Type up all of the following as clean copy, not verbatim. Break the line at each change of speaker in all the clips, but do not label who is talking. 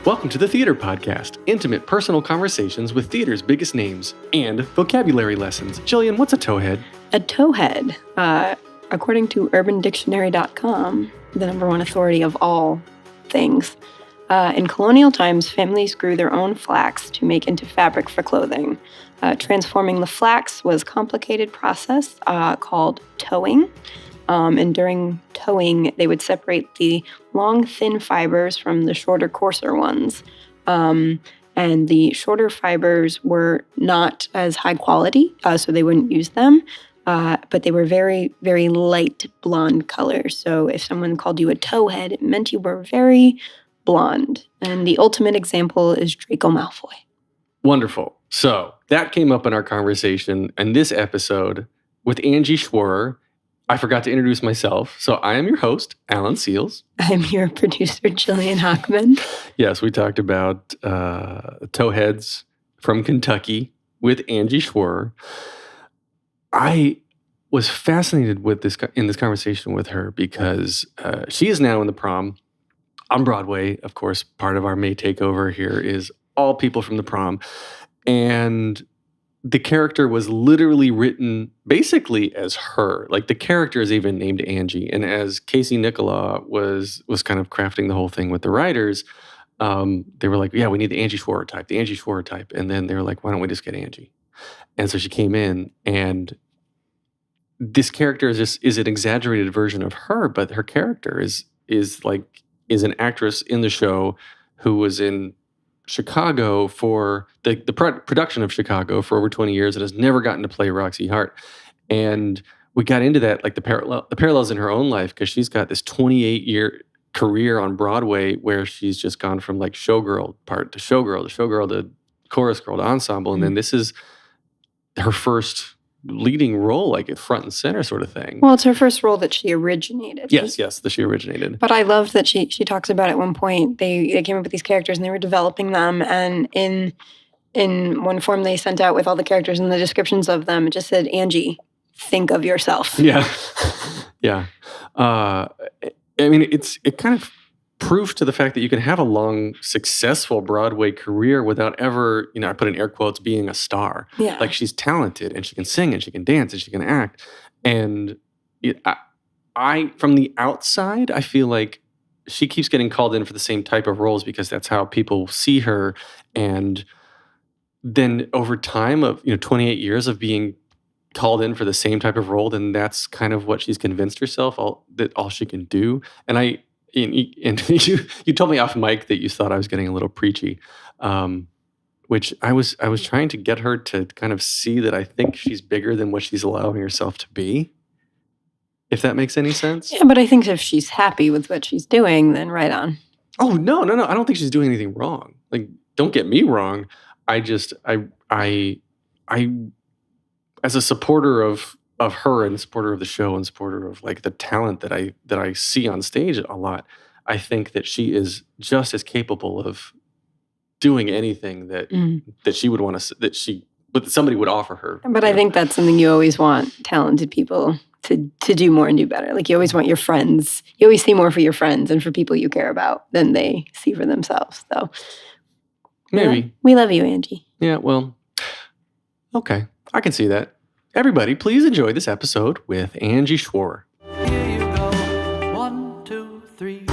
Welcome to the Theater Podcast, intimate personal conversations with theater's biggest names and vocabulary lessons. Jillian, what's a towhead?
A towhead, according to UrbanDictionary.com, the number one authority of all things. In colonial times, families grew their own flax to make into fabric for clothing. Transforming the flax was a complicated process called towing. And during towing, they would separate the long, thin fibers from the shorter, coarser ones. And the shorter fibers were not as high quality, so they wouldn't use them. But they were very, very light blonde color. So if someone called you a towhead, it meant you were very blonde. And the ultimate example is Draco Malfoy.
Wonderful. So that came up in our conversation in this episode with Angie Schwower. I forgot to introduce myself. So I am your host, Alan Seals.
I'm your producer, Jillian Hockman.
Yes, we talked about towheads from Kentucky with Angie Schwower. I was fascinated with this in this conversation with her because she is now in the Prom on Broadway. Of course, part of our May takeover here is all people from the Prom. And the character was literally written basically as her. Like the character is even named Angie. And as Casey Nicola was kind of crafting the whole thing with the writers, they were like, yeah, we need the Angie Schworer type, the Angie Schworer type. And then they were like, why don't we just get Angie? And so she came in, and this character is an exaggerated version of her, but her character is an actress in the show who was in Chicago for the production of Chicago for over 20 years and has never gotten to play Roxy Hart. And we got into that, like the parallels in her own life, because she's got this 28-year career on Broadway where she's just gone from like showgirl part to showgirl to chorus girl to ensemble. And then this is her first leading role, like at front and center sort of thing.
Well, it's her first role that she originated.
Yes, that she originated.
But I love that she talks about at one point, they came up with these characters and they were developing them. And in one form they sent out with all the characters and the descriptions of them, it just said, Angie, think of yourself.
Yeah. Yeah. I mean, it kind of proof to the fact that you can have a long, successful Broadway career without ever, I put in air quotes, being a star.
Yeah.
Like she's talented and she can sing and she can dance and she can act. And I from the outside, I feel like she keeps getting called in for the same type of roles because that's how people see her. And then over time of 28 years of being called in for the same type of role, then that's kind of what she's convinced herself that all she can do. And you told me off mic that you thought I was getting a little preachy, which I was trying to get her to kind of see that I think she's bigger than what she's allowing herself to be, if that makes any sense.
Yeah, but I think if she's happy with what she's doing, then right on.
Oh, no. I don't think she's doing anything wrong. Like, don't get me wrong. I as a supporter of her and a supporter of the show and supporter of like the talent that I see on stage a lot, I think that she is just as capable of doing anything that she would want to, but somebody would offer her.
But I think that's something you always want talented people to do more and do better. Like you always want your friends, you always see more for your friends and for people you care about than they see for themselves. So
maybe.
We love you, Angie.
Yeah, well, okay. I can see that. Everybody, please enjoy this episode with Angie Schwower.
Here you go. 1, 2, 3.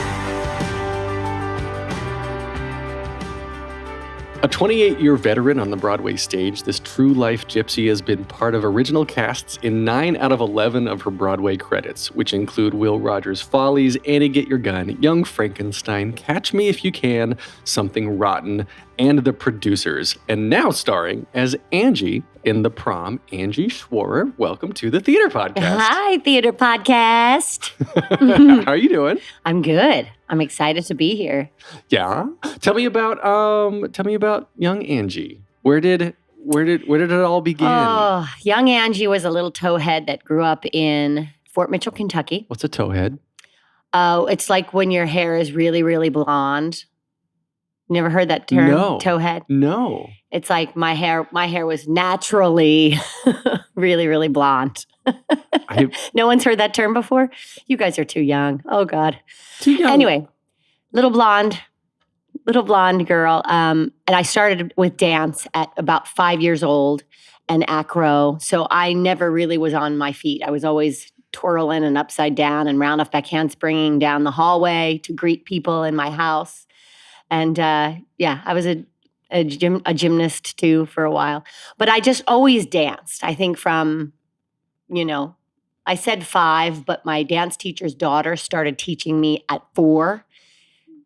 A 28-year veteran on the Broadway stage, this true-life gypsy has been part of original casts in 9 out of 11 of her Broadway credits, which include Will Rogers Follies, Annie Get Your Gun, Young Frankenstein, Catch Me If You Can, Something Rotten, and The Producers, and now starring as Angie in The Prom. Angie Schwower, welcome to the Theater Podcast.
Hi, Theater Podcast.
How are you doing?
I'm good. I'm excited to be here.
Yeah. Tell me about young Angie. Where did it all begin?
Oh, young Angie was a little towhead that grew up in Fort Mitchell, Kentucky.
What's a towhead?
Oh, it's like when your hair is really, really blonde. Never heard that term?
No.
Towhead?
No.
It's like my hair was naturally really, really blonde. No one's heard that term before? You guys are too young. Oh, God.
Too young.
Anyway, little blonde, little blonde girl. And I started with dance at about 5 years old and acro. So I never really was on my feet. I was always twirling and upside down and round off back handspringing down the hallway to greet people in my house. And I was a gymnast too for a while. But I just always danced. I think from, I said 5, but my dance teacher's daughter started teaching me at 4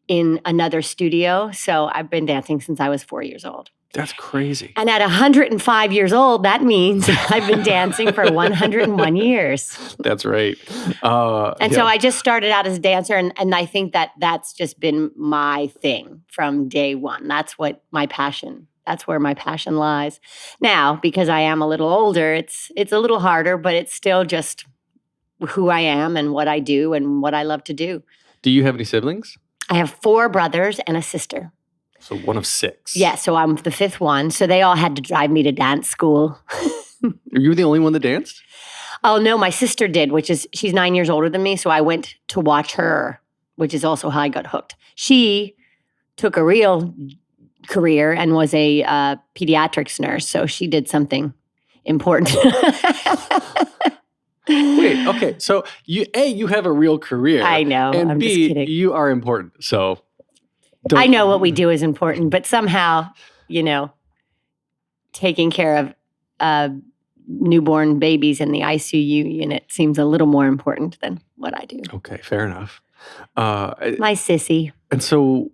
in another studio. So I've been dancing since I was 4 years old.
That's crazy.
And at 105 years old, that means I've been dancing for 101 years.
That's right.
So I just started out as a dancer, and I think that's just been my thing from day one. That's what my passion. That's where my passion lies. Now, because I am a little older, it's a little harder, but it's still just who I am and what I do and what I love to do.
Do you have any siblings?
I have 4 brothers and a sister.
So one of 6.
Yeah, so I'm the 5th one. So they all had to drive me to dance school.
Are you the only one that danced?
Oh, no, my sister did, she's 9 years older than me. So I went to watch her, which is also how I got hooked. She took a real career and was a pediatrics nurse. So she did something important.
Wait, okay. So you have a real career.
I know.
And
I'm
B,
just kidding.
you are important. So
I know what we do is important, but somehow, taking care of newborn babies in the ICU unit seems a little more important than what I do.
Okay, fair enough.
My sissy.
And so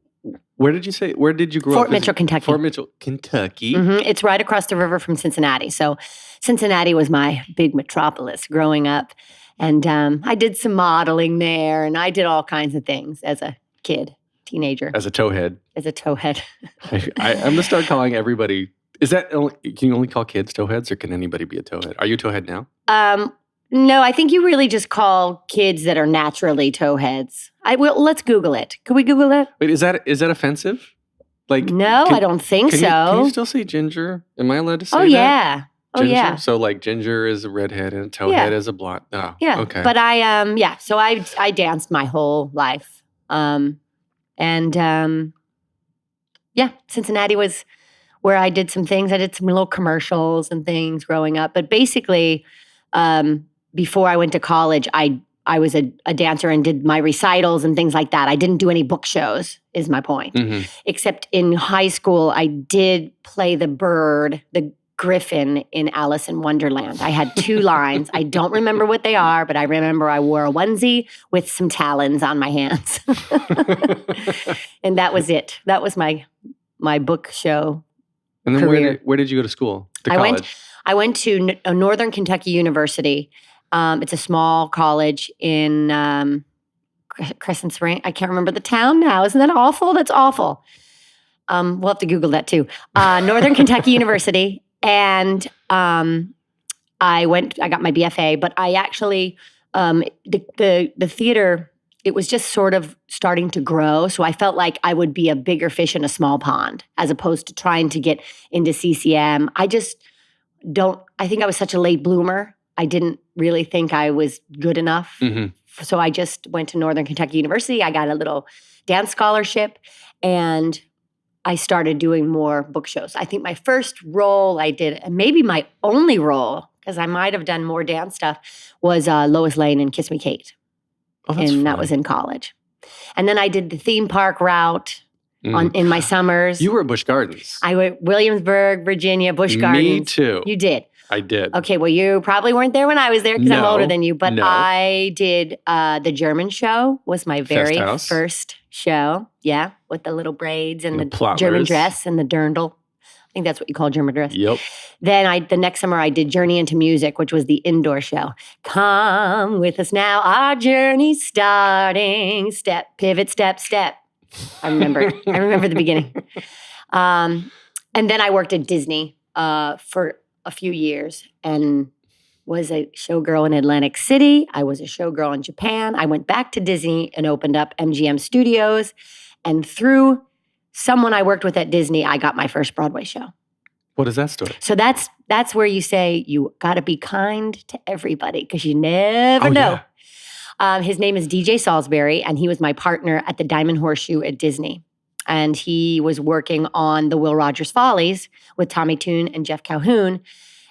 where did you grow up?
Fort Mitchell, Kentucky.
Fort Mitchell, Kentucky.
Mm-hmm. It's right across the river from Cincinnati. So Cincinnati was my big metropolis growing up. And I did some modeling there, and I did all kinds of things as a kid, teenager.
As a towhead. I'm going to start calling everybody. Can you only call kids towheads, or can anybody be a towhead? Are you a towhead now?
No, I think you really just call kids that are naturally towheads. Let's Google it. Could we Google it?
Wait, is that offensive? Like,
no, I don't think so.
Can you still say ginger? Am I allowed to say that?
Yeah.
Ginger?
Oh, yeah.
So like ginger is a redhead and a towhead is a blonde. Oh,
yeah.
Okay.
But so I danced my whole life. Cincinnati was where I did some things. I did some little commercials and things growing up. But basically, before I went to college, I was a dancer and did my recitals and things like that. I didn't do any book shows, is my point.
Mm-hmm.
Except in high school, I did play the Griffin in Alice in Wonderland. I had 2 lines. I don't remember what they are, but I remember I wore a onesie with some talons on my hands. And that was it. That was my book show.
And then
career.
where did you go to school? College?
I went to Northern Kentucky University. It's a small college in Crescent Spring. I can't remember the town now. Isn't that awful? That's awful. We'll have to Google that too. Northern Kentucky University. And I got my BFA, but I actually, the theater, it was just sort of starting to grow. So I felt like I would be a bigger fish in a small pond as opposed to trying to get into CCM. I think I was such a late bloomer. I didn't really think I was good enough. Mm-hmm. So I just went to Northern Kentucky University. I got a little dance scholarship, and I started doing more book shows. I think my first role I did, and maybe my only role, because I might have done more dance stuff, was Lois Lane in Kiss Me Kate.
Oh, that's fun.
That was in college. And then I did the theme park route in my summers.
You were at Busch Gardens.
I went Williamsburg, Virginia, Busch Gardens.
Me too.
You did?
I did.
Okay, well, you probably weren't there when I was there because I'm older than you. But I did the German show was my very first show. Yeah, with the little braids and the German dress and the dirndl. I think that's what you call German dress.
Yep.
Then the next summer I did Journey into Music, which was the indoor show. Come with us now, our journey's starting. Step, pivot, step, step. I remember the beginning. And then I worked at Disney for a few years and was a showgirl in Atlantic City. I was a showgirl in Japan. I went back to Disney and opened up MGM Studios. And through someone I worked with at Disney, I got my first Broadway show.
What is that story?
So that's where you say you got to be kind to everybody because you never know. Yeah. His name is DJ Salisbury, and he was my partner at the Diamond Horseshoe at Disney. And he was working on the Will Rogers Follies with Tommy Tune and Jeff Calhoun.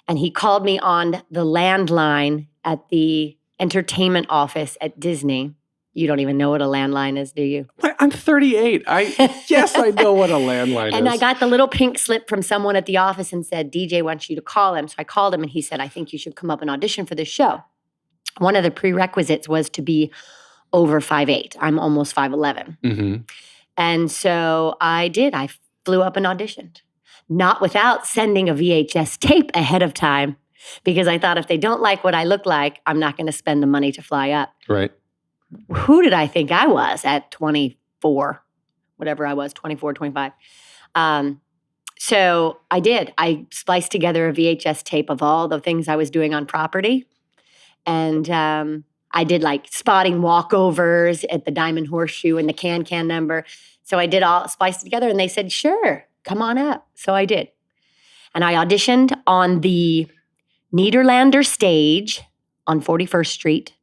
And he called me on the landline at the entertainment office at Disney. You don't even know what a landline is, do you?
I'm 38. Yes, I know what a landline is.
And I got the little pink slip from someone at the office and said, DJ wants you to call him. So I called him and he said, I think you should come up and audition for this show. One of the prerequisites was to be over 5'8". I'm almost 5'11".
Mm-hmm.
And so I did. I flew up and auditioned. Not without sending a VHS tape ahead of time, because I thought if they don't like what I look like, I'm not going to spend the money to fly up.
Right.
Who did I think I was at 24, whatever I was, 24, 25? So I did. I spliced together a VHS tape of all the things I was doing on property. And I did like spotting walkovers at the Diamond Horseshoe and the Can number. So I did all spliced together and they said, sure, come on up. So I did. And I auditioned on the Nederlander stage on 41st Street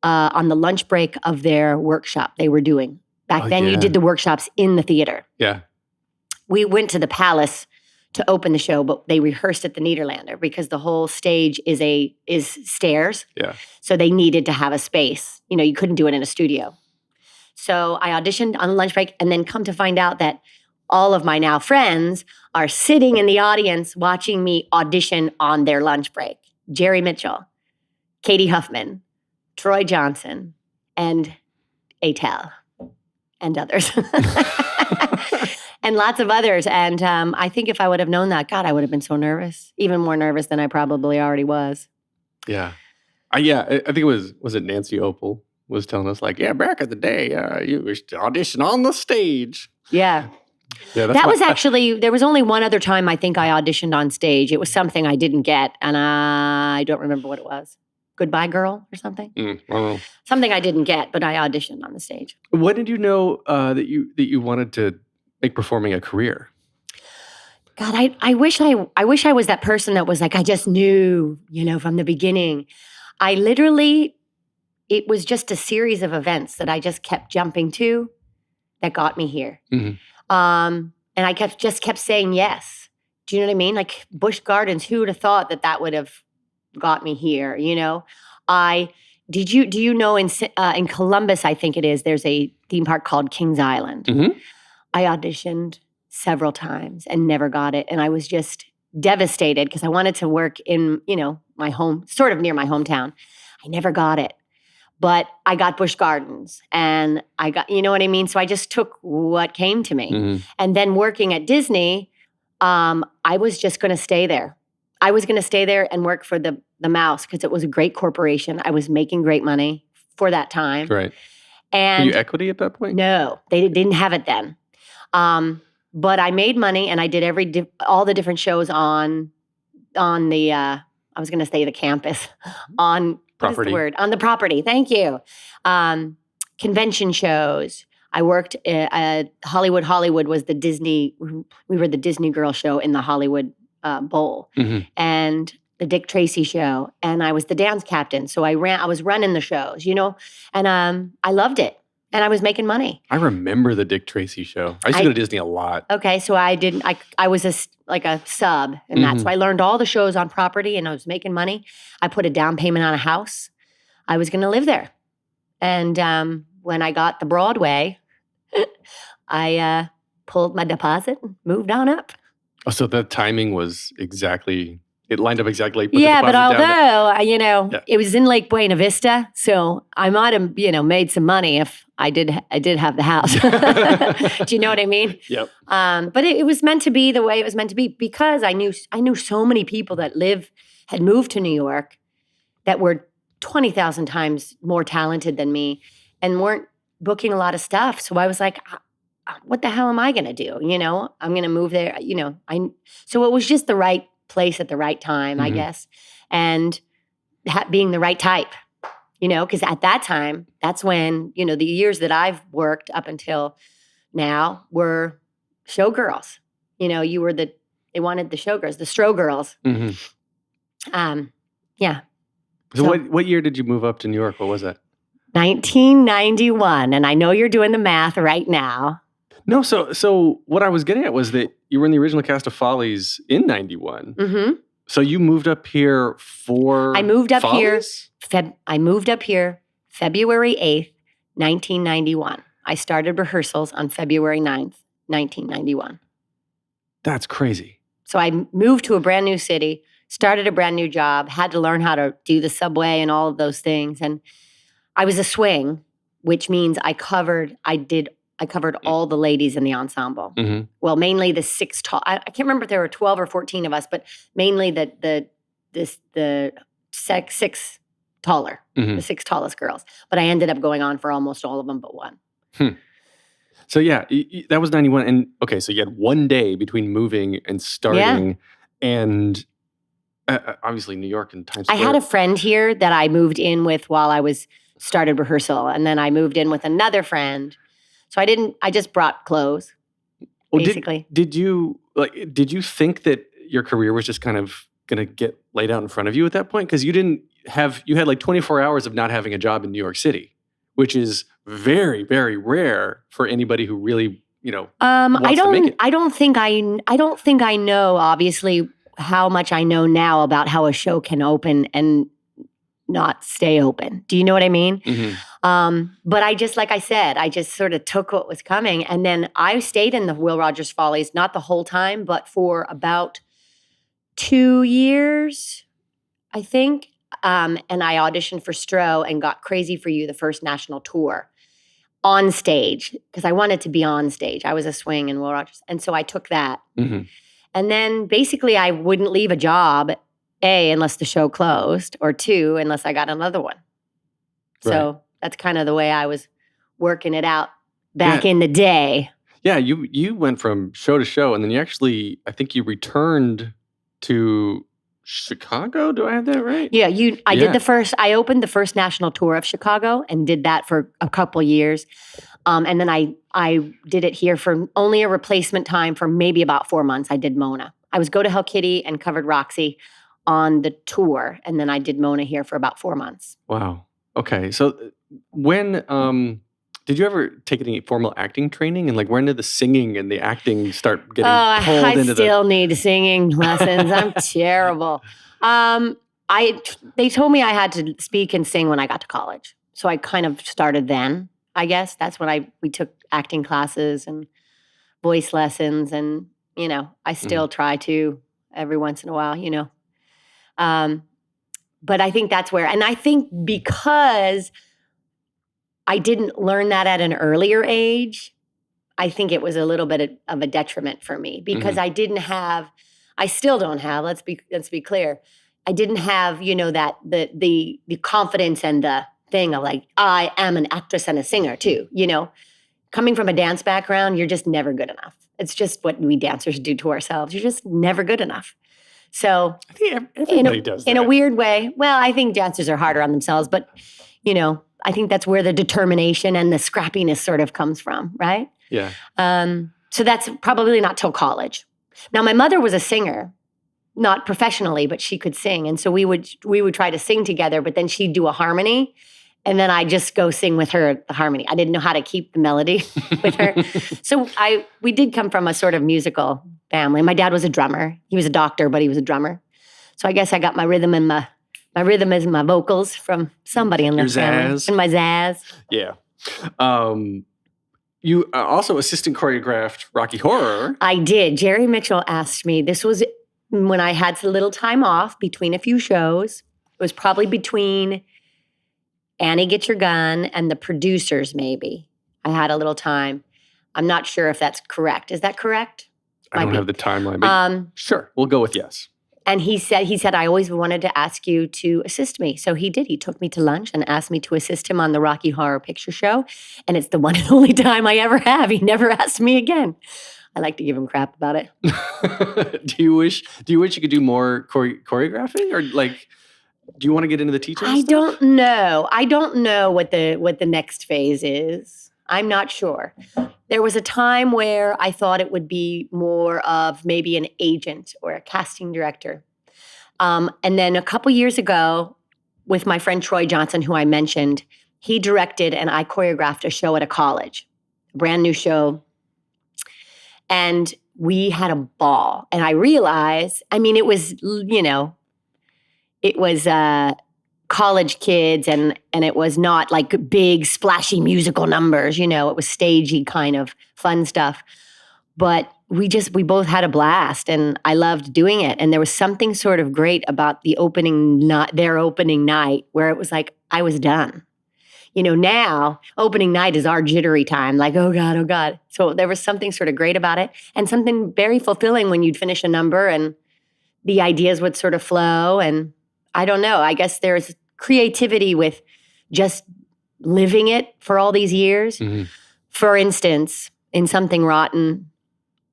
on the lunch break of their workshop they were doing. Back then, you did the workshops in the theater.
Yeah.
We went to the Palace to open the show, but they rehearsed at the Nederlander because the whole stage is stairs.
Yeah.
So they needed to have a space. You know, you couldn't do it in a studio. So I auditioned on the lunch break and then come to find out that all of my now friends are sitting in the audience watching me audition on their lunch break. Jerry Mitchell, Katie Huffman, Troy Johnson, and Atel, and others. And lots of others. And I think if I would have known that, God, I would have been so nervous, even more nervous than I probably already was.
Yeah. I think it was it Nancy Opal was telling us like, yeah, back in the day, you used to audition on the stage.
Yeah.
Yeah,
that was actually, there was only one other time I think I auditioned on stage. It was something I didn't get, and I don't remember what it was. Goodbye Girl or something?
I don't know.
Something I didn't get, but I auditioned on the stage.
When did you know that you wanted to make performing a career?
God, I wish I was that person that was like, I just knew, from the beginning. It was just a series of events that I just kept jumping to that got me here.
Mm-hmm.
And I kept saying yes. Do you know what I mean? Like Busch Gardens, who would have thought that would have got me here? Do you know in Columbus, I think it is, there's a theme park called Kings Island.
Mm-hmm.
I auditioned several times and never got it. And I was just devastated because I wanted to work in, my home, sort of near my hometown. I never got it. But I got Busch Gardens and I got, you know what I mean? So I just took what came to me.
Mm-hmm.
And then working at Disney, I was just going to stay there. I was going to stay there and work for the Mouse because it was a great corporation. I was making great money for that time.
Right.
And
were you equity at that point?
No, they didn't have it then. But I made money and I did all the different shows on the, I was going to say the campus, on
property.
What is the word? On the property. Thank you. Convention shows. I worked at Hollywood. Hollywood was the Disney, we were the Disney Girl show in the Hollywood Bowl.
Mm-hmm.
And the Dick Tracy show. And I was the dance captain. So I was running the shows, and I loved it. And I was making money.
I remember the Dick Tracy show. I used to go to Disney a lot.
Okay, so I was a sub in that.
Mm-hmm.
So I learned all the shows on property and I was making money. I put a down payment on a house. I was going to live there. And when I got the Broadway, I pulled my deposit and moved on up.
Oh, so the timing was exactly... It lined up exactly.
Yeah, but although, it was in Lake Buena Vista, so I might have, made some money if I did have the house. Do you know what I mean?
Yep.
But it was meant to be the way it was meant to be because I knew so many people that had moved to New York that were 20,000 times more talented than me and weren't booking a lot of stuff. So I was like, what the hell am I going to do? I'm going to move there. So it was just the right place at the right time, I guess, and being the right type, because at that time, that's when, the years that I've worked up until now were showgirls. You were they wanted the showgirls, the Stro girls.
Mm-hmm.
Yeah.
So what year did you move up to New York? What was that?
1991. And I know you're doing the math right now.
No, so what I was getting at was that you were in the original cast of Follies in 91.
Mm-hmm.
So you moved up here for
I moved up
Follies?
I moved up here February 8th, 1991. I started rehearsals on February 9th, 1991.
That's crazy.
So I moved to a brand new city, started a brand new job, had to learn how to do the subway and all of those things. And I was a swing, which means I covered all the ladies in the ensemble.
Mm-hmm.
Well, mainly the six tall. I can't remember if there were 12 or 14 of us, but mainly the six taller, the six tallest girls. But I ended up going on for almost all of them but one.
So yeah, that was 91. And okay, so you had one day between moving and starting, and obviously New York and Times Square.
I had a friend here that I moved in with while I was started rehearsal, and then I moved in with another friend. So I just brought clothes, basically.
Did you think that your career was just kind of going to get laid out in front of you at that point? Because you had like 24 hours of not having a job in New York City, which is very, very rare for anybody who really, wants to make it.
I don't think I know, obviously, how much I know now about how a show can open and not stay open. Do you know what I mean?
Mm-hmm.
But I just, like I said, I just sort of took what was coming. And then I stayed in the Will Rogers Follies, not the whole time, but for about 2 years, I think. And I auditioned for Stro and got Crazy for You, the first national tour, on stage, because I wanted to be on stage. I was a swing in Will Rogers. And so I took that.
Mm-hmm.
And then basically I wouldn't leave a job, A, unless the show closed, or 2, unless I got another one. So that's kind of the way I was working it out back in the day.
Yeah, you went from show to show, and then I think you returned to Chicago. Do I have that right?
Yeah, I opened the first national tour of Chicago and did that for a couple years. And then I did it here for only a replacement time for maybe about 4 months. I did Mona. I was Go to Hell Kitty and covered Roxy on the tour, and then I did Mona here for about 4 months.
Wow. Okay. So when did you ever take any formal acting training, and like when did the singing and the acting start getting pulled into
I still need singing lessons. I'm terrible. They told me I had to speak and sing when I got to college. So I kind of started then, I guess. That's when we took acting classes and voice lessons, and I still try to every once in a while, But I think that's where, and I think because I didn't learn that at an earlier age, I think it was a little bit of a detriment for me, because I still don't have, let's be clear, I didn't have, that the confidence and the thing of like, I am an actress and a singer too, Coming from a dance background, you're just never good enough. It's just what we dancers do to ourselves. You're just never good enough. So
I think everybody does that.
In a weird way. Well, I think dancers are harder on themselves, but I think that's where the determination and the scrappiness sort of comes from, right?
Yeah.
So that's probably not till college. Now, my mother was a singer, not professionally, but she could sing, and so we would try to sing together. But then she'd do a harmony, and then I'd just go sing with her the harmony. I didn't know how to keep the melody with her, so we did come from a sort of musical family. My dad was a drummer. He was a doctor, but he was a drummer. So I guess I got my rhythm and my rhythm is my vocals from somebody in the family.
Zazz.
And my zazz.
Yeah. You also assistant choreographed Rocky Horror.
I did. Jerry Mitchell asked me. This was when I had a little time off between a few shows. It was probably between Annie Get Your Gun and the producers, maybe. I had a little time. I'm not sure if that's correct. Is that correct?
I don't have the timeline, but sure, we'll go with yes.
And he said, I always wanted to ask you to assist me. So he did. He took me to lunch and asked me to assist him on the Rocky Horror Picture Show. And it's the one and only time I ever have. He never asked me again. I like to give him crap about it.
Do you wish you could do more choreographing, or like, do you want to get into the teaching stuff?
I don't know. I don't know what the next phase is. I'm not sure. There was a time where I thought it would be more of maybe an agent or a casting director. And then a couple years ago, with my friend Troy Johnson, who I mentioned, he directed and I choreographed a show at a college, a brand new show, And we had a ball. And I realized, I mean, it was, it was college kids and it was not like big splashy musical numbers, it was stagey kind of fun stuff. But we both had a blast and I loved doing it. And there was something sort of great about their opening night where it was like, I was done. Now opening night is our jittery time, like, oh God, oh God. So there was something sort of great about it and something very fulfilling when you'd finish a number and the ideas would sort of flow. And I don't know, I guess there's creativity with just living it for all these years.
Mm-hmm.
For instance, in Something Rotten,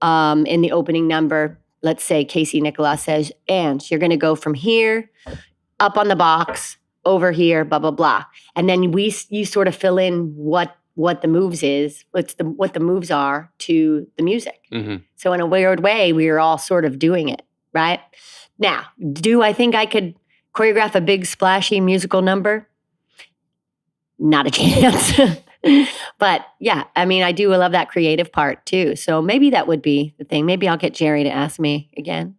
in the opening number, let's say Casey Nicholaus says, and you're going to go from here up on the box, over here, blah, blah, blah. And then you sort of fill in what the moves is, what the moves are to the music.
Mm-hmm.
So in a weird way, we were all sort of doing it, right? Now, do I think I could choreograph a big splashy musical number? Not a chance. But yeah, I mean, I do love that creative part too. So maybe that would be the thing. Maybe I'll get Jerry to ask me again.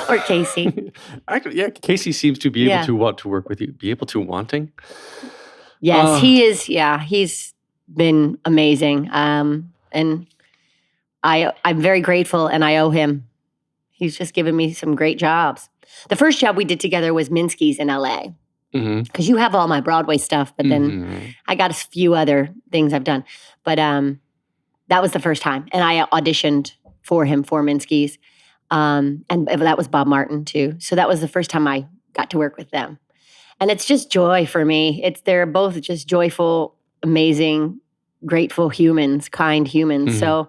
Or Casey.
Actually, yeah, Casey seems to be able to want to work with you, be able to wanting.
Yes, he is. Yeah, he's been amazing. And I'm very grateful and I owe him. He's just given me some great jobs. The first job we did together was Minsky's in LA. Because you have all my Broadway stuff, but then I got a few other things I've done. But that was the first time. And I auditioned for him for Minsky's. And that was Bob Martin too. So that was the first time I got to work with them. And it's just joy for me. They're both just joyful, amazing, grateful humans, kind humans. So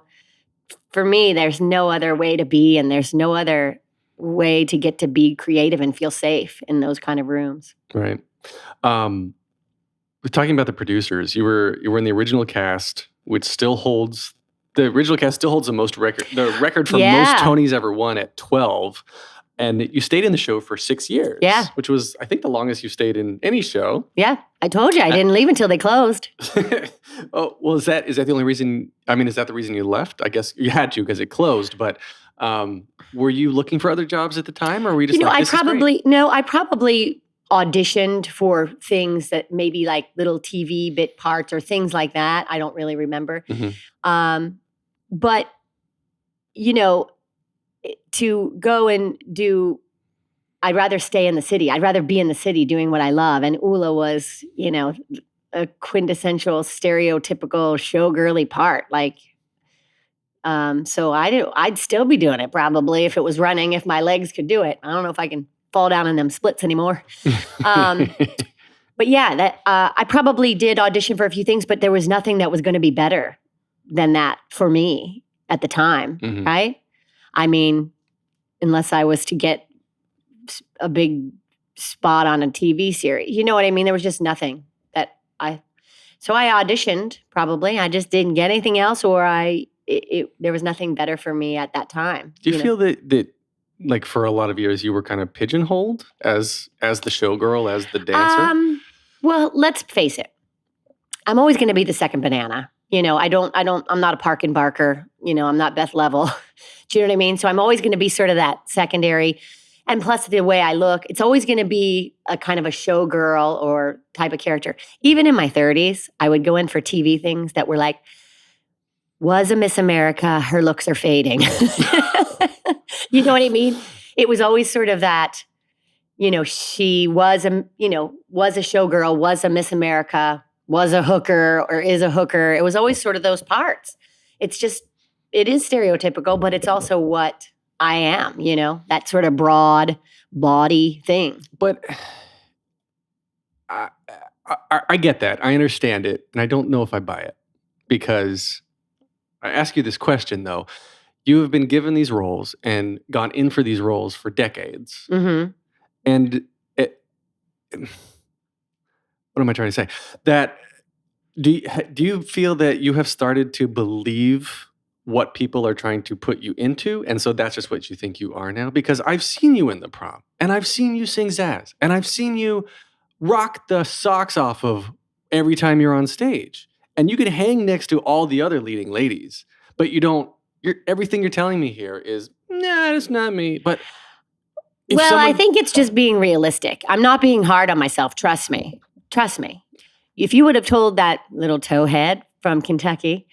for me, there's no other way to be and there's no other way to get to be creative and feel safe in those kind of rooms.
Right. We're talking about the producers. You were in the original cast, which still holds the record for most Tonys ever won at 12. And you stayed in the show for 6 years.
Yeah.
Which was, I think, the longest you stayed in any show.
Yeah. I told you I didn't leave until they closed.
Oh, well, is that the only reason? I mean, is that the reason you left? I guess you had to because it closed. But were you looking for other jobs at the time, or were you just
I probably auditioned for things that maybe like little TV bit parts or things like that. I don't really remember. But, to go and do, I'd rather stay in the city. I'd rather be in the city doing what I love. And Ula was, a quintessential stereotypical showgirly part. Like, so I'd still be doing it probably if it was running, if my legs could do it. I don't know if I can fall down in them splits anymore. But yeah, I probably did audition for a few things, but there was nothing that was going to be better than that for me at the time, right? I mean, unless I was to get a big spot on a TV series. You know what I mean? There was just nothing so I auditioned probably. I just didn't get anything else or there was nothing better for me at that time.
Do you feel that like for a lot of years you were kind of pigeonholed as the showgirl, as the dancer?
Well, let's face it. I'm always going to be the second banana. I'm not a Park and Barker. I'm not Beth Level. Do you know what I mean? So I'm always going to be sort of that secondary. And plus the way I look, it's always going to be a kind of a showgirl or type of character. Even in my 30s, I would go in for TV things that were like, was a Miss America, her looks are fading. You know what I mean? It was always sort of that, she was a showgirl, was a Miss America, was a hooker or is a hooker. It was always sort of those parts. It is stereotypical, but it's also what I am, that sort of broad body thing.
But I get that. I understand it. And I don't know if I buy it because I ask you this question, though. You have been given these roles and gone in for these roles for decades. And what am I trying to say? That do you feel that you have started to believe what people are trying to put you into, and so that's just what you think you are now? Because I've seen you in the Prom, and I've seen you sing Zaz, and I've seen you rock the socks off of every time you're on stage, and you can hang next to all the other leading ladies, but you don't. Everything you're telling me here is, nah, it's not me. But if
Well, I
someone-
think it's just being realistic. I'm not being hard on myself. Trust me. Trust me. If you would have told that little towhead from Kentucky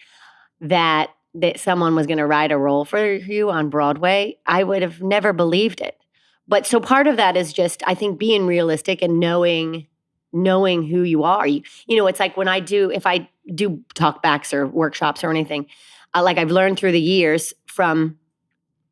that someone was going to write a role for you on Broadway, I would have never believed it. But so part of that is just, I think, being realistic and knowing who you are. You know, it's like if I do talkbacks or workshops or anything, like I've learned through the years from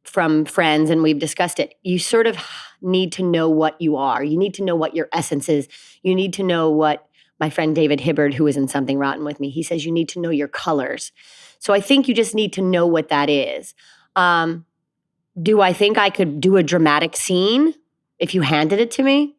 friends, and we've discussed it, you sort of need to know what you are. You need to know what your essence is. You need to know what my friend David Hibbard, who was in Something Rotten with me, he says you need to know your colors. So I think you just need to know what that is. Do I think I could do a dramatic scene if you handed it to me?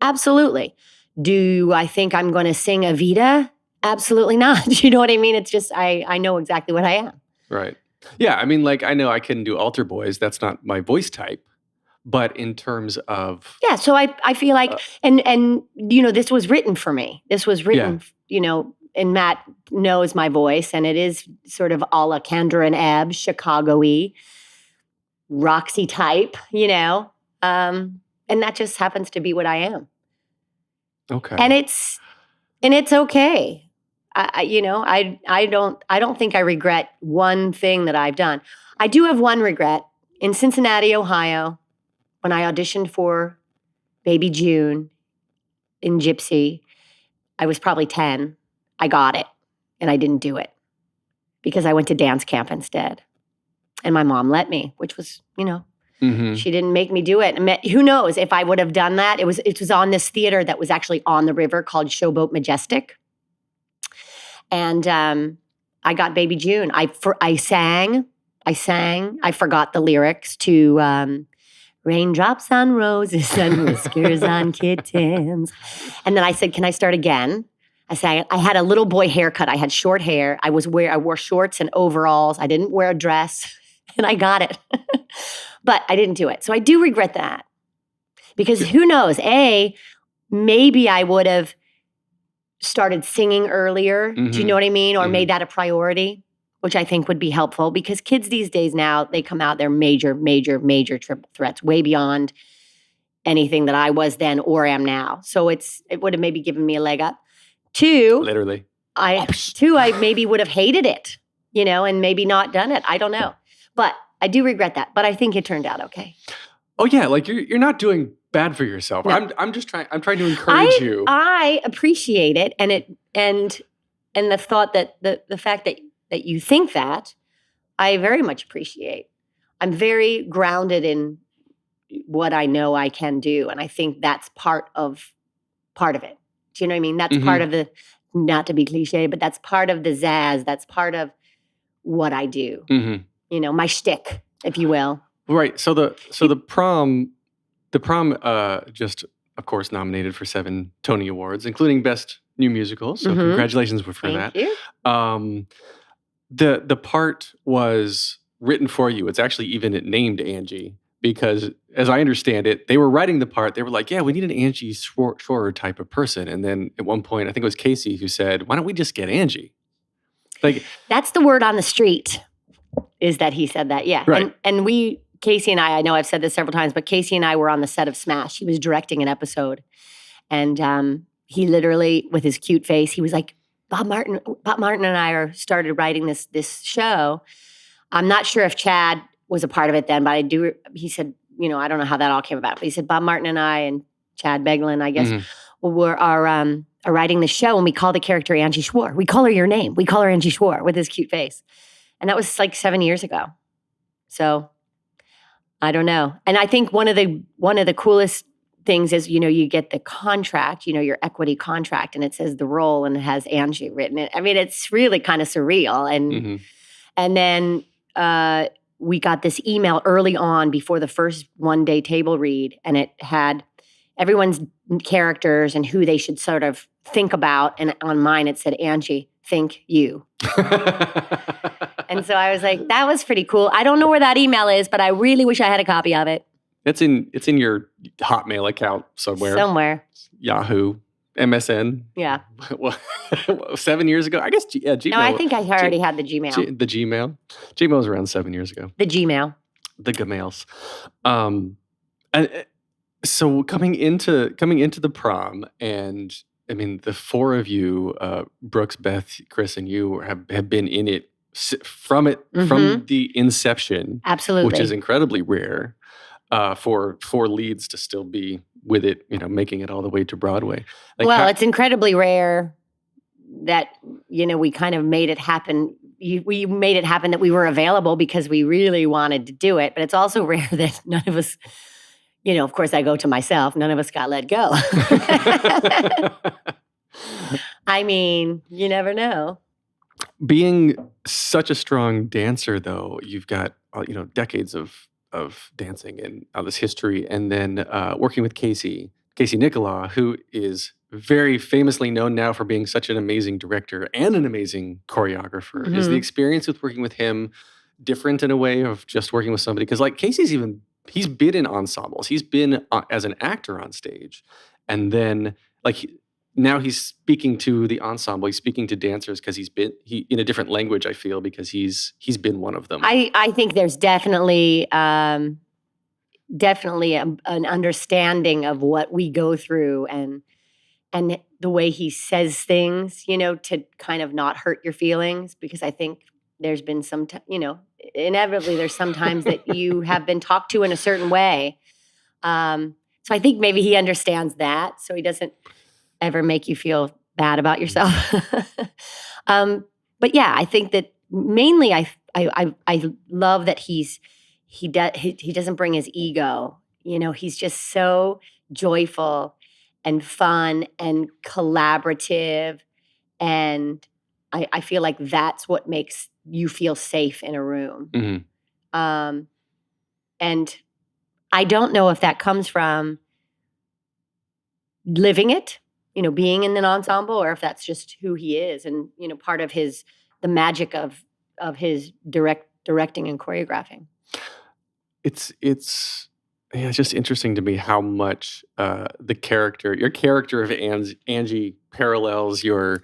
Absolutely. Do I think I'm going to sing Evita? Absolutely not. You know what I mean? It's just, I know exactly what I am.
Right. Yeah. I mean, like, I know I can do altar boys. That's not my voice type. But in terms of...
Yeah. So I feel like, and you know, this was written for me. This was written, you know, and Matt knows my voice, and it is sort of a la Kendra and Ebb, Chicago-y, Roxy type, you know. And that just happens to be what I am.
Okay.
And it's okay. I don't think I regret one thing that I've done. I do have one regret. In Cincinnati, Ohio, when I auditioned for Baby June in Gypsy, I was probably 10. I got it, and I didn't do it because I went to dance camp instead. And my mom let me, which was, you know, she didn't make me do it. And who knows if I would have done that. It was on this theater that was actually on the river called Showboat Majestic. And I got Baby June. I sang. I forgot the lyrics to Raindrops on Roses and Whiskers on Kittens. And then I said, can I start again? I sang it. I had a little boy haircut. I had short hair. I wore shorts and overalls. I didn't wear a dress. And I got it. But I didn't do it. So I do regret that. Because who knows? Maybe I would have started singing earlier. Do you know what I mean? Or made that a priority, which I think would be helpful. Because kids these days now, they come out, they're major, major, major triple threats, way beyond anything that I was then or am now. So it would have maybe given me a leg up. Two,
literally.
I maybe would have hated it, you know, and maybe not done it. I don't know. But I do regret that. But I think it turned out okay.
Oh yeah, like you're not doing bad for yourself. No. I'm trying to encourage you.
I appreciate it, and the thought that the fact that you think that, I very much appreciate. I'm very grounded in what I know I can do, and I think that's part of it. Do you know what I mean? That's part of the, not to be cliche, but that's part of the zazz. That's part of what I do. You know, my shtick, if you will.
Right. So the prom just, of course, nominated for 7 Tony Awards, including Best New Musical. So congratulations for that.
Thank you.
The part was written for you. It's actually even named Angie because, as I understand it, they were writing the part. They were like, yeah, we need an Angie Schworer type of person. And then at one point, I think it was Casey who said, why don't we just get Angie? Like,
that's the word on the street, is that he said that. Yeah.
Right.
And Casey and I know I've said this several times, but Casey and I were on the set of Smash. He was directing an episode. And he literally, with his cute face, he was like, Bob Martin and I started writing this show. I'm not sure if Chad was a part of it then, but he said, you know, I don't know how that all came about, but he said, Bob Martin and I and Chad Beglin, I guess, are writing the show, and we call the character Angie Schwower. We call her your name. We call her Angie Schwower with his cute face. And that was like 7 years ago. So I don't know. And I think one of the coolest things is, you know, you get the contract, you know, your equity contract, and it says the role and it has Angie written it. I mean, it's really kind of surreal. And then we got this email early on before the first one-day table read, and it had everyone's characters and who they should sort of think about. And on mine, it said, Angie, think you. And so I was like, that was pretty cool. I don't know where that email is, but I really wish I had a copy of it.
It's in your Hotmail account somewhere.
Somewhere.
Yahoo. MSN.
Yeah.
7 years ago? I guess, Gmail.
No, I think I already had the Gmail.
The Gmail. Gmail was around 7 years ago.
The Gmail.
The Gmails. And so coming into the prom, and I mean, the four of you, Brooks, Beth, Chris, and you have been in it from the inception.
Absolutely.
Which is incredibly rare for four leads to still be with it, making it all the way to Broadway.
It's incredibly rare that, we kind of made it happen. We made it happen that we were available because we really wanted to do it. But it's also rare that none of us, of course I go to myself, none of us got let go. I mean, you never know.
Being such a strong dancer, though, you've got, decades of dancing and all this history. And then working with Casey Nicola, who is very famously known now for being such an amazing director and an amazing choreographer.
Mm-hmm.
Is the experience with working with him different in a way of just working with somebody? Because Casey's he's been in ensembles. He's been as an actor on stage. And then now he's speaking to the ensemble. He's speaking to dancers because he in a different language, I feel, because he's been one of them.
I think there's definitely an understanding of what we go through and the way he says things, to kind of not hurt your feelings, because I think there's been some, inevitably there's sometimes that you have been talked to in a certain way. So I think maybe he understands that, so he doesn't ever make you feel bad about yourself. But yeah, I think that mainly I love that he doesn't bring his ego. He's just so joyful and fun and collaborative, and I feel like that's what makes you feel safe in a room.
Mm-hmm.
And I don't know if that comes from living it, being in an ensemble, or if that's just who he is and, part of the magic of his directing and choreographing.
It's just interesting to me how much your character of Angie parallels your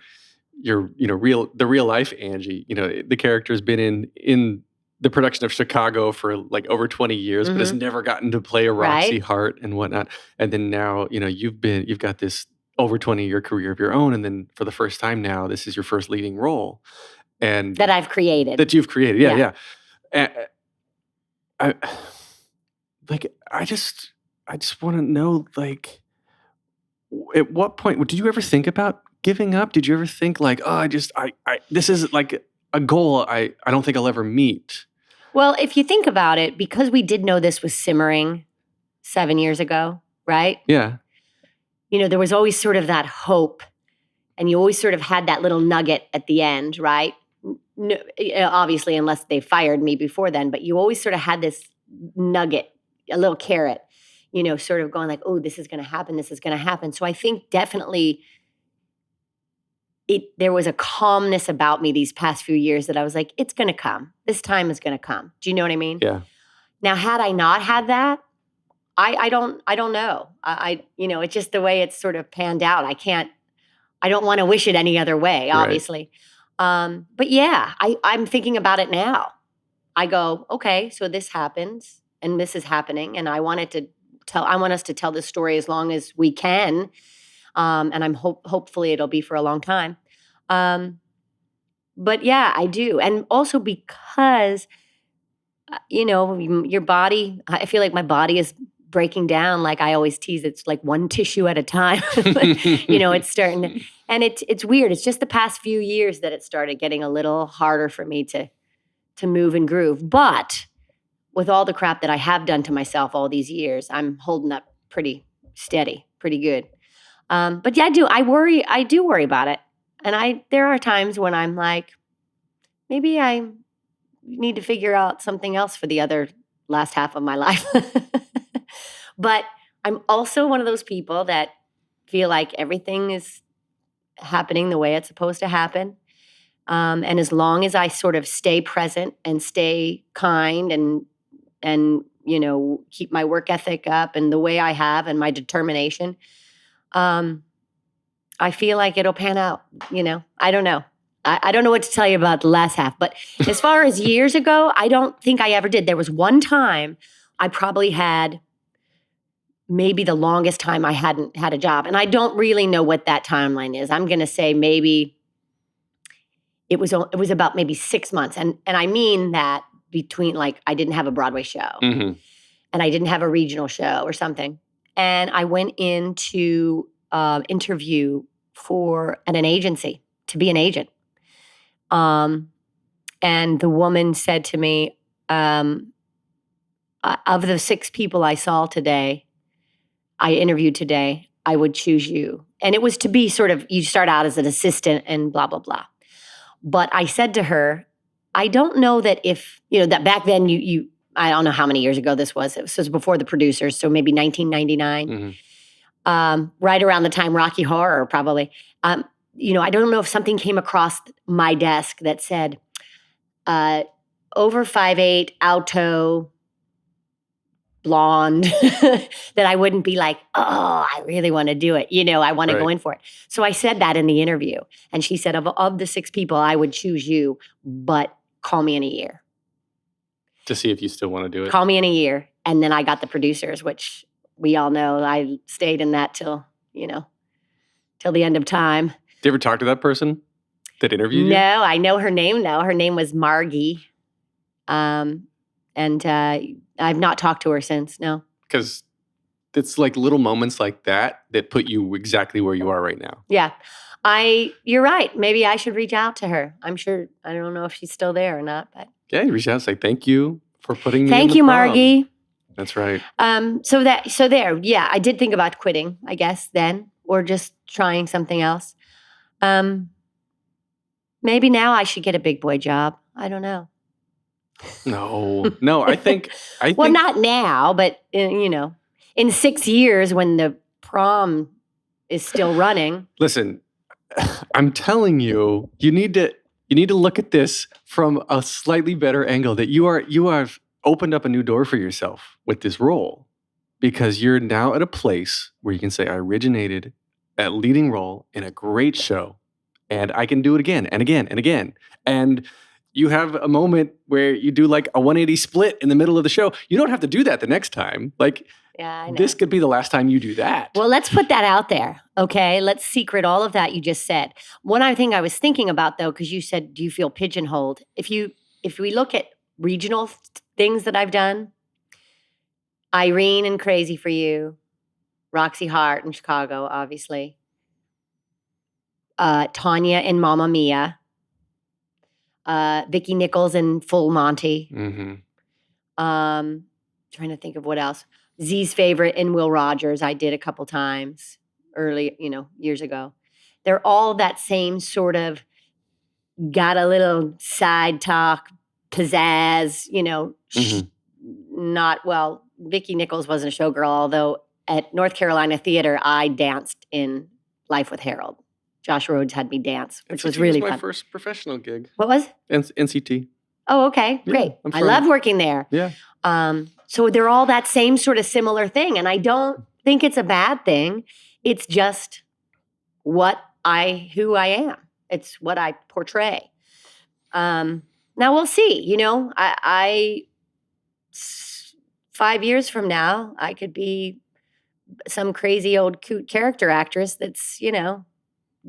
real life Angie. The character's been in the production of Chicago for over 20 years, but has never gotten to play a Roxy Hart and whatnot. And then now, you've got this over 20-year career of your own, and then for the first time now, this is your first leading role, and
that I've created.
That you've created, yeah. I just want to know, at what point did you ever think about giving up? Did you ever think this is a goal I don't think I'll ever meet?
Well, if you think about it, because we did know this was simmering 7 years ago, right?
Yeah.
There was always sort of that hope, and you always sort of had that little nugget at the end, right? No, obviously, unless they fired me before then, but you always sort of had this nugget, a little carrot, sort of going oh, this is going to happen, this is going to happen. So I think definitely there was a calmness about me these past few years that I was like, it's going to come. This time is going to come. Do you know what I mean?
Yeah.
Now, had I not had that, I don't know. It's just the way it's sort of panned out. I don't want to wish it any other way, obviously. Right. But yeah, I'm thinking about it now. I go, okay, so this happens and this is happening, and I want us to tell this story as long as we can. And I'm hopefully it'll be for a long time. But yeah, I do. And also because, your body, I feel like my body is breaking down. Like I always tease, it's like one tissue at a time. It's starting to, and it's weird. It's just the past few years that it started getting a little harder for me to move and groove. But with all the crap that I have done to myself all these years, I'm holding up pretty steady, pretty good. But yeah, I do worry about it. And there are times when I'm like, maybe I need to figure out something else for the other last half of my life. But I'm also one of those people that feel like everything is happening the way it's supposed to happen. And as long as I sort of stay present and stay kind and keep my work ethic up and the way I have and my determination, I feel like it'll pan out, I don't know. I don't know what to tell you about the last half, but as far as years ago, I don't think I ever did. There was one time I probably had maybe the longest time I hadn't had a job. And I don't really know what that timeline is. I'm going to say maybe it was about maybe 6 months. And I mean that between like I didn't have a Broadway show
Mhm.
and I didn't have a regional show or something. And I went into interview at an agency to be an agent. And the woman said to me, of the 6 people I saw today, I interviewed today, I would choose you. And it was to be sort of, you start out as an assistant and blah, blah, blah. But I said to her, I don't know that if, that back then I don't know how many years ago this was. It was before the producers, so maybe 1999.
Mhm.
Right around the time Rocky Horror, probably. I don't know if something came across my desk that said, over 5'8", alto, blonde, that I wouldn't be like, oh, I really want to do it. I want to go
Right.
in for it. So I said that in the interview. And she said, of the 6 people, I would choose you, but call me in a year.
To see if you still want to do it.
Call me in a year. And then I got the producers, which we all know I stayed in that till the end of time.
Did you ever talk to that person that interviewed you?
No, I know her name now. Her name was Margie. And I've not talked to her since, no.
Because it's like little moments like that put you exactly where you are right now.
Yeah. You're right. Maybe I should reach out to her. I'm sure, I don't know if she's still there or not, but.
Yeah, you reach out and say, thank you for putting me in
Thank
the
you,
prom.
Margie.
That's right.
So there, yeah, I did think about quitting, I guess, then, or just trying something else. Maybe now I should get a big boy job. I don't know.
No, I think.
Well, not now, but in 6 years when the prom is still running.
Listen, I'm telling you, you need to look at this from a slightly better angle. That you have opened up a new door for yourself with this role, because you're now at a place where you can say, I originated a leading role in a great show, and I can do it again and again and again. And you have a moment where you do like a 180 split in the middle of the show. You don't have to do that the next time. Like,
yeah, I know.
This could be the last time you do that.
Well, let's put that out there, okay? Let's secret all of that you just said. One other thing I was thinking about, though, because you said, do you feel pigeonholed? If we look at regional things that I've done, Irene and Crazy for You, Roxy Hart in Chicago, obviously, Tanya in Mamma Mia, Vicki Nichols in Full Monty.
Mm-hmm.
Trying to think of what else. Z's Favorite in Will Rogers, I did a couple times early, years ago. They're all that same sort of got a little side talk, pizzazz, not, well, Vicki Nichols wasn't a showgirl, although at North Carolina Theater, I danced in Life with Harold. Josh Rhodes had me dance, which was really
my
fun.
first professional gig.
What was?
NCT.
Oh, okay, great.
I'm
I
sorry.
love working there.
Yeah.
So they're all that same sort of similar thing. And I don't think it's a bad thing. It's just who I am. It's what I portray. Now we'll see, 5 years from now, I could be some crazy old cute character actress that's,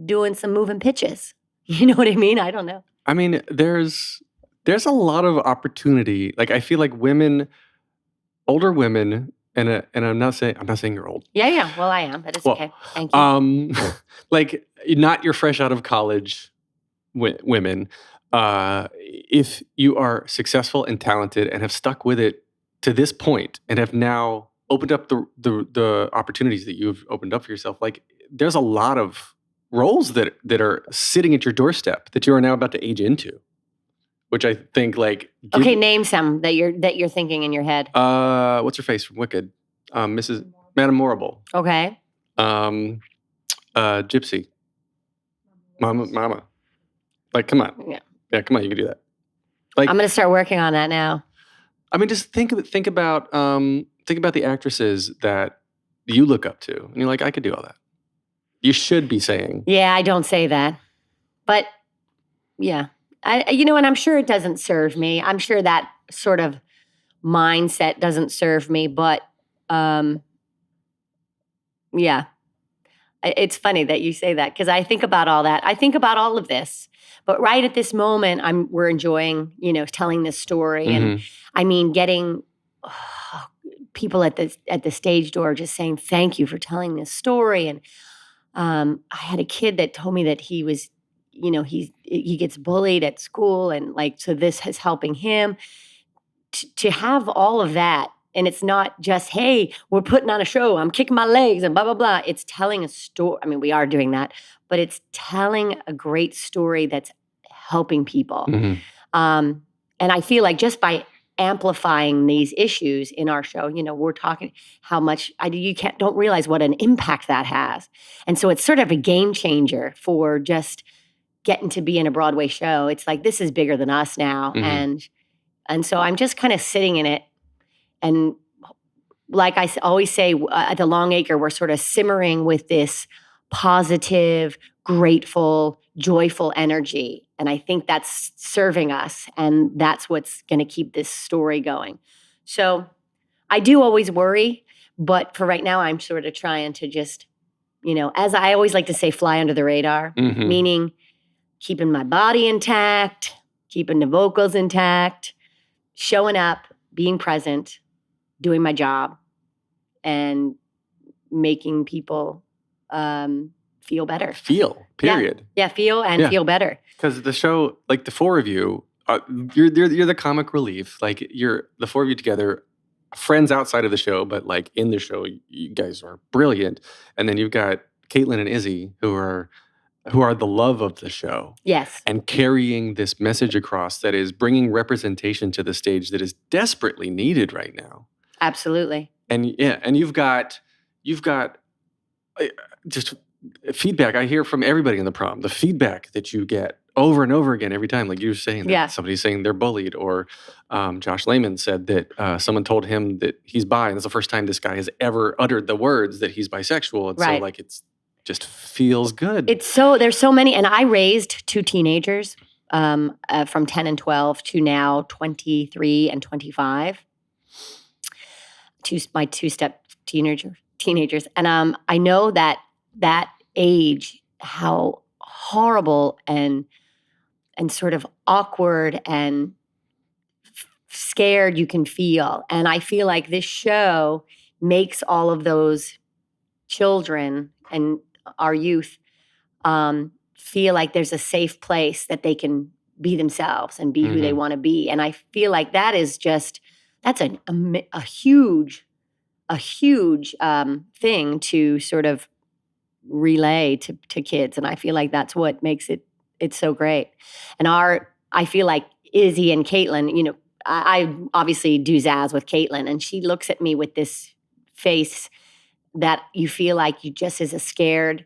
doing some moving pitches. You know what I mean? I don't know.
I mean, there's a lot of opportunity. Like, I feel like older women, and I'm not saying you're old.
Yeah. Well, I am, but it's okay. Thank you.
Like, not your fresh out of college women. If you are successful and talented and have stuck with it to this point and have now opened up the opportunities that you've opened up for yourself, like, there's a lot of roles that are sitting at your doorstep that you are now about to age into, which I think, like,
okay, name some that you're thinking in your head.
What's her face from Wicked? Mrs. Madame Morrible.
Okay.
Gypsy. Mama. Like, come on. Yeah, come on, you can do that. Like,
I'm going to start working on that now.
I mean, just think about the actresses that you look up to, and you're like, I could do all that. You should be saying.
Yeah, I don't say that. But yeah. And I'm sure it doesn't serve me. I'm sure that sort of mindset doesn't serve me, but yeah. It's funny that you say that because I think about all that. I think about all of this, but right at this moment, we're enjoying, telling this story, and I mean, getting people at the stage door just saying thank you for telling this story. And I had a kid that told me that he was, he gets bullied at school, and so this is helping him to have all of that. And it's not just, hey, we're putting on a show, I'm kicking my legs and blah, blah, blah. It's telling a story. I mean, we are doing that, but it's telling a great story that's helping people. And I feel like just by amplifying these issues in our show, we're talking how much you don't realize what an impact that has. And so it's sort of a game changer for just getting to be in a Broadway show. It's like, this is bigger than us now. And so I'm just kind of sitting in it. And like I always say, at the Long Acre, we're sort of simmering with this positive, grateful, joyful energy. And I think that's serving us. And that's what's going to keep this story going. So I do always worry. But for right now, I'm sort of trying to just, as I always like to say, fly under the radar, meaning keeping my body intact, keeping the vocals intact, showing up, being present, doing my job, and making people feel better.
Feel, period.
Yeah, feel and feel better.
Because the show, like the four of you, you're the comic relief. Like you're the four of you together, friends outside of the show, but like in the show, you guys are brilliant. And then you've got Caitlin and Izzy, who are the love of the show.
Yes.
And carrying this message across that is bringing representation to the stage that is desperately needed right now.
Absolutely.
And you've got just feedback I hear from everybody in the prom. The feedback that you get over and over again every time, like you were saying, that somebody's saying they're bullied, or Josh Lehman said that someone told him that he's bi, and it's the first time this guy has ever uttered the words that he's bisexual. And so like it's just feels good.
There's so many, and I raised two teenagers from 10 and 12 to now 23 and 25. My two-step teenagers. And I know that age, how horrible and sort of awkward and scared you can feel. And I feel like this show makes all of those children and our youth feel like there's a safe place that they can be themselves and be who they want to be. And I feel like that's a huge thing to sort of relay to kids. And I feel like that's what makes it's so great. And I feel like Izzy and Caitlin, I obviously do Zaz with Caitlin, and she looks at me with this face that you feel like you just as a scared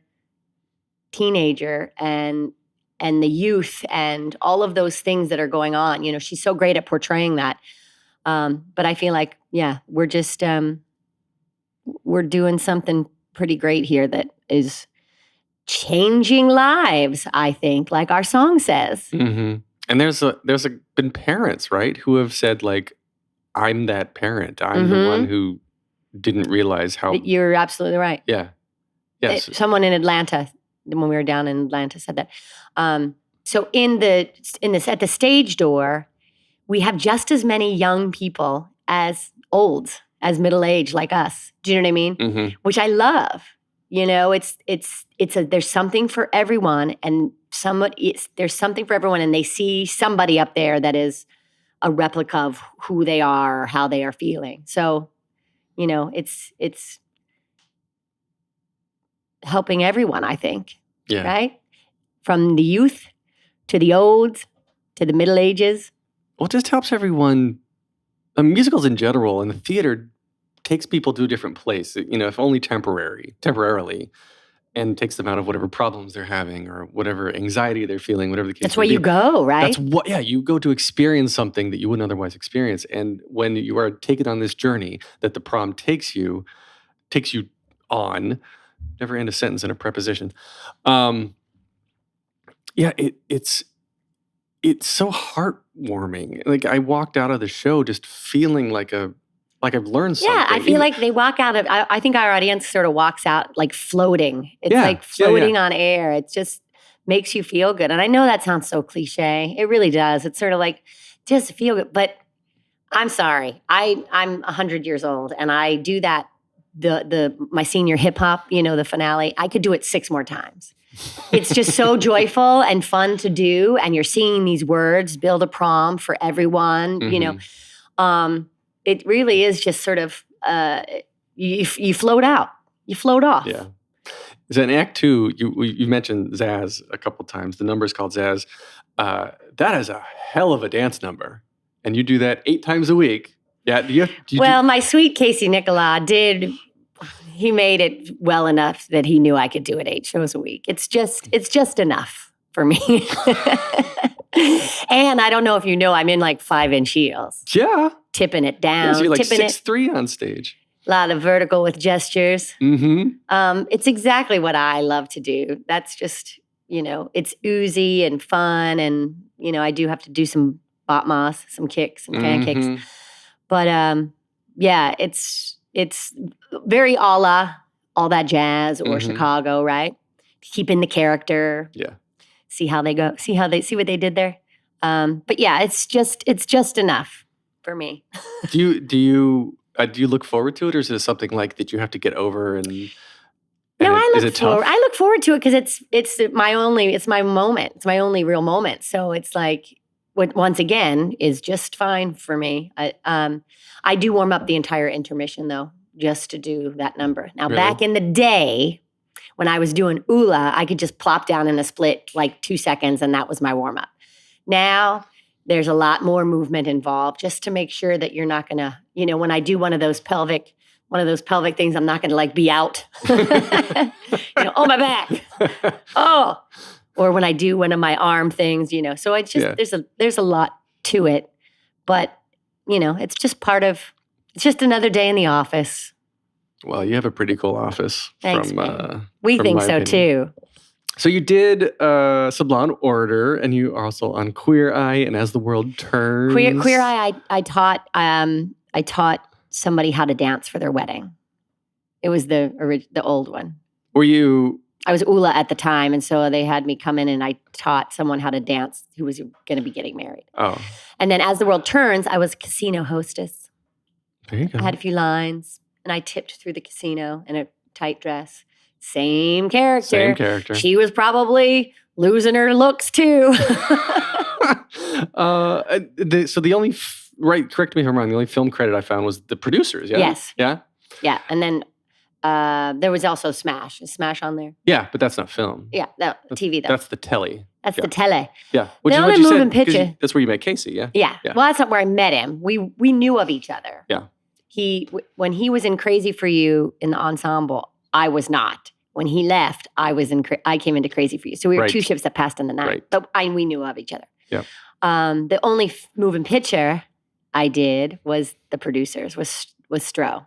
teenager, and the youth and all of those things that are going on. She's so great at portraying that. But I feel like, we're just, we're doing something pretty great here that is changing lives, I think, like our song says.
And there's been parents, right, who have said, like, I'm that parent. I'm the one who didn't realize how.
You're absolutely right.
Yeah. Yes.
Someone in Atlanta, when we were down in Atlanta, said that. So at the stage door, we have just as many young people as olds, as middle-aged like us. Do you know what I mean? Which I love. There's something for everyone, and there's something for everyone, and they see somebody up there that is a replica of who they are or how they are feeling. So, it's helping everyone, I think.
Yeah.
Right? From the youth to the olds to the Middle Ages.
Well, it just helps everyone. Musicals in general and the theater takes people to a different place, if only temporarily, and takes them out of whatever problems they're having or whatever anxiety they're feeling, whatever the case.
That's where you go, right?
You go to experience something that you wouldn't otherwise experience. And when you are taken on this journey that the prom takes you on, never end a sentence in a preposition. Yeah, it's so heartwarming. Like I walked out of the show just feeling like I've learned something.
Yeah, I feel like they walk out of. I think our audience sort of walks out like floating. It's like floating on air. It just makes you feel good. And I know that sounds so cliche. It really does. It's sort of like just feel good. But I'm sorry. I'm 100 years old, and I do that. My senior hip hop, the finale. I could do it 6 more times. It's just so joyful and fun to do, and you're seeing these words build a prom for everyone. It really is just sort of you float out, you float off.
Yeah. So in Act 2, you mentioned Zaz a couple times. The number is called Zaz. That is a hell of a dance number, and you do that 8 times a week. Yeah.
My sweet Casey Nicola did. He made it well enough that he knew I could do it 8 shows a week. It's just enough for me. And I don't know if you know, I'm in like 5-inch heels.
Yeah.
Tipping it down.
Yeah, so you're like
tipping
6'3" on stage.
A lot of vertical with gestures.
Mm-hmm.
It's exactly what I love to do. That's just, it's oozy and fun. And, I do have to do some batmas, some kicks and pancakes.
Mm-hmm.
But yeah, it's very a la All That Jazz or Chicago, right? Keep in the character.
Yeah. See
how they go. See what they did there. But yeah, it's just enough for me.
Do you look forward to it, or is it something like that you have to get over?
No, I look forward to it because it's my moment. It's my only real moment. So it's like, what once again is just fine for me. I do warm up the entire intermission though, just to do that number. Now, back in the day, when I was doing Ula, I could just plop down in a split like 2 seconds, and that was my warm up. Now there's a lot more movement involved, just to make sure that you're not gonna, when I do one of those pelvic things, I'm not gonna like be out. Oh, my back. Oh. Or when I do one of my arm things, So it's just there's a lot to it, but it's just it's just another day in the office.
Well, you have a pretty cool office.
Thanks, we think so too.
So you did Sublime Order, and you are also on Queer Eye and As the World Turns.
Queer Eye, I taught somebody how to dance for their wedding. It was the old one.
Were you?
I was Ula at the time, and so they had me come in and I taught someone how to dance who was going to be getting married.
Oh.
And then As the World Turns, I was casino hostess.
There you go.
I had a few lines, and I tipped through the casino in a tight dress. Same character. She was probably losing her looks too.
So the only, correct me if I'm wrong, the only film credit I found was the producers, yeah?
Yes.
Yeah?
Yeah, and then there was also Smash. Is Smash on there?
Yeah, but that's not film.
Yeah, no, TV though.
That's the telly.
That's the tele.
Yeah.
The only moving picture.
That's where you met Casey, yeah?
Yeah. Well, that's not where I met him. We knew of each other.
Yeah.
When he was in Crazy for You in the ensemble, I was not. When he left, I came into Crazy for You. So we were 2 ships that passed in the night.
Right.
But we knew of each other.
Yeah.
The only moving picture I did was the producers, was Stro.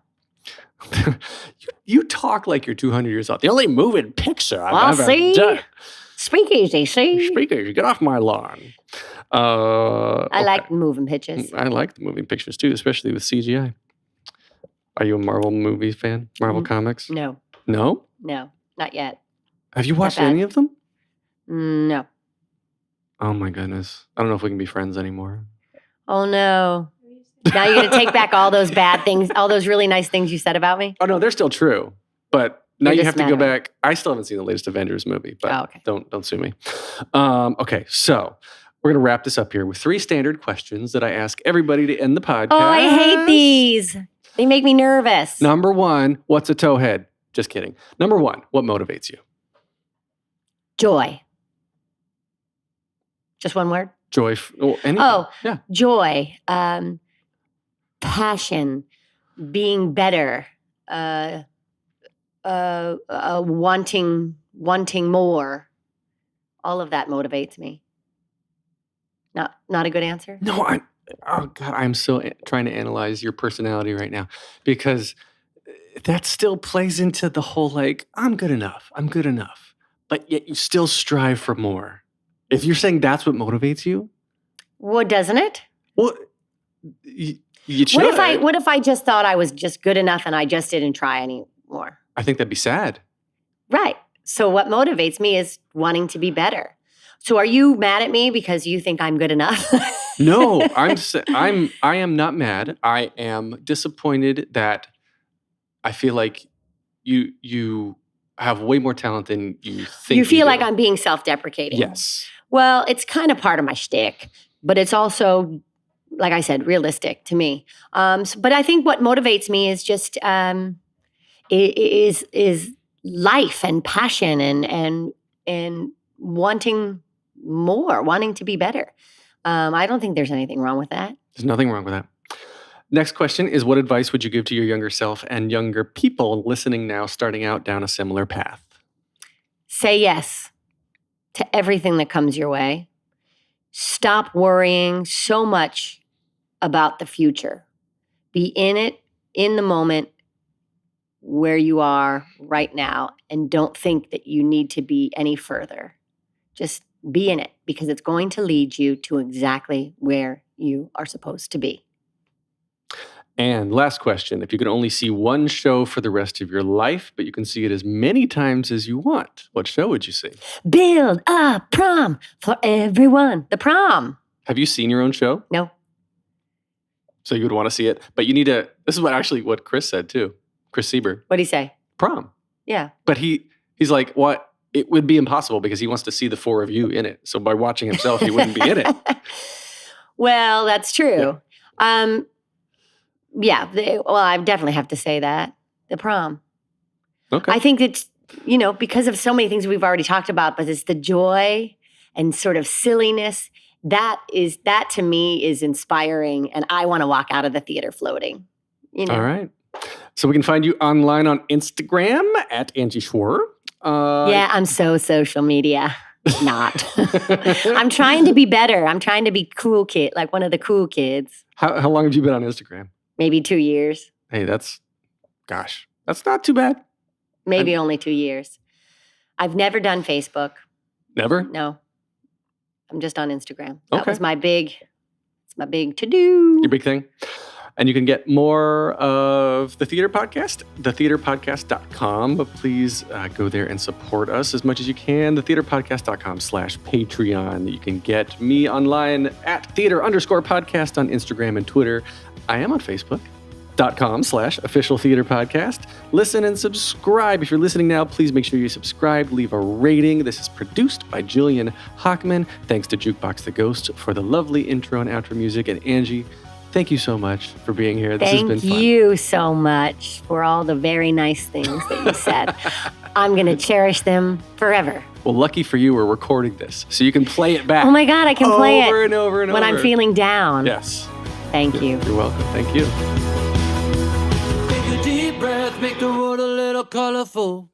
You talk like you're 200 years old. The only moving picture I've ever
see?
done.
Speakeasy, see?
Speakeasy, get off my lawn.
I like moving pictures.
I like the moving pictures too, especially with CGI. Are you a Marvel movie fan? Marvel Comics?
No.
No?
No, not yet.
Have you watched any of them?
No.
Oh my goodness. I don't know if we can be friends anymore.
Oh no. Now you're going to take back all those bad things, all those really nice things you said about me?
Oh no, they're still true. But now you have to go back. I still haven't seen the latest Avengers movie, but
okay.
Don't sue me. Okay, so we're going to wrap this up here with 3 standard questions that I ask everybody to end the podcast.
Oh, I hate these. They make me nervous.
Number 1, what's a towhead? Just kidding. Number 1, what motivates you?
Joy. Just one word?
Joy. Anything. Yeah.
Joy. Passion. Being better. Wanting more. All of that motivates me. Not a good answer?
No, I'm so trying to analyze your personality right now, because that still plays into the whole like, I'm good enough. But yet you still strive for more. If you're saying that's what motivates you,
Well, doesn't it?
well, you should.
What if I just thought I was just good enough and I just didn't try anymore?
I think that'd be sad.
Right. So what motivates me is wanting to be better. So are you mad at me because you think I'm good enough?
No, I am not mad. I am disappointed that I feel like you have way more talent than you think.
You feel
do.
like I'm being self-deprecating.
Yes.
Well, it's kind of part of my shtick, but it's also, like I said, realistic to me. But I think what motivates me is just is life and passion and wanting more, wanting to be better. I don't think there's anything wrong with that.
There's nothing wrong with that. Next question is, what advice would you give to your younger self and younger people listening now, starting out down a similar path?
Say yes to everything that comes your way. Stop worrying so much about the future. Be in it, in the moment where you are right now, and don't think that you need to be any further. Just be in it, because it's going to lead you to exactly where you are supposed to be.
And last question, if you could only see one show for the rest of your life, but you can see it as many times as you want, what show would you see?
Build a prom for everyone. The Prom.
Have you seen your own show?
No.
So you would want to see it, but you need to, this is what Chris said too. Chris Sieber.
What'd he say?
Prom.
Yeah.
But he's like, what? It would be impossible because he wants to see the four of you in it. So by watching himself, he wouldn't be in it.
Well, that's true. I definitely have to say that. The Prom.
Okay.
I think it's, because of so many things we've already talked about, but it's the joy and sort of silliness. That to me is inspiring, and I want to walk out of the theater floating.
All right. So we can find you online on Instagram at Angie Schwower.
Yeah, I'm so social media. Not. I'm trying to be better. I'm trying to be cool kid, like one of the cool kids.
How long have you been on Instagram?
Maybe 2 years.
Hey, that's not too bad.
Maybe only 2 years. I've never done Facebook.
Never?
No. I'm just on Instagram. That
Okay.
was my big to-do.
Your big thing? And you can get more of the Theater Podcast, thetheaterpodcast.com. But please go there and support us as much as you can. Thetheaterpodcast.com/Patreon. You can get me online at theater_podcast on Instagram and Twitter. I am on Facebook.com/official theater podcast. Listen and subscribe. If you're listening now, please make sure you subscribe, leave a rating. This is produced by Jillian Hockman. Thanks to Jukebox the Ghost for the lovely intro and outro music. And Angie, thank you so much for being here. This has been fun.
Thank you so much for all the very nice things that you said. I'm going to cherish them forever.
Well, lucky for you, we're recording this, so you can play it back.
Oh my God, I can play it
over and over and
when
over.
I'm feeling down.
Yes.
Thank you.
You're welcome. Thank you.
Take a deep breath, make the world a little colorful.